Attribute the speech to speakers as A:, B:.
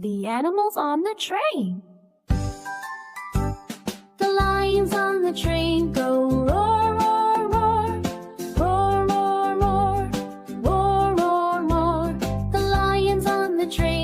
A: The animals on the train. The lions on the train go roar, roar, roar. Roar, roar, roar. Roar, roar, roar. The lions on the train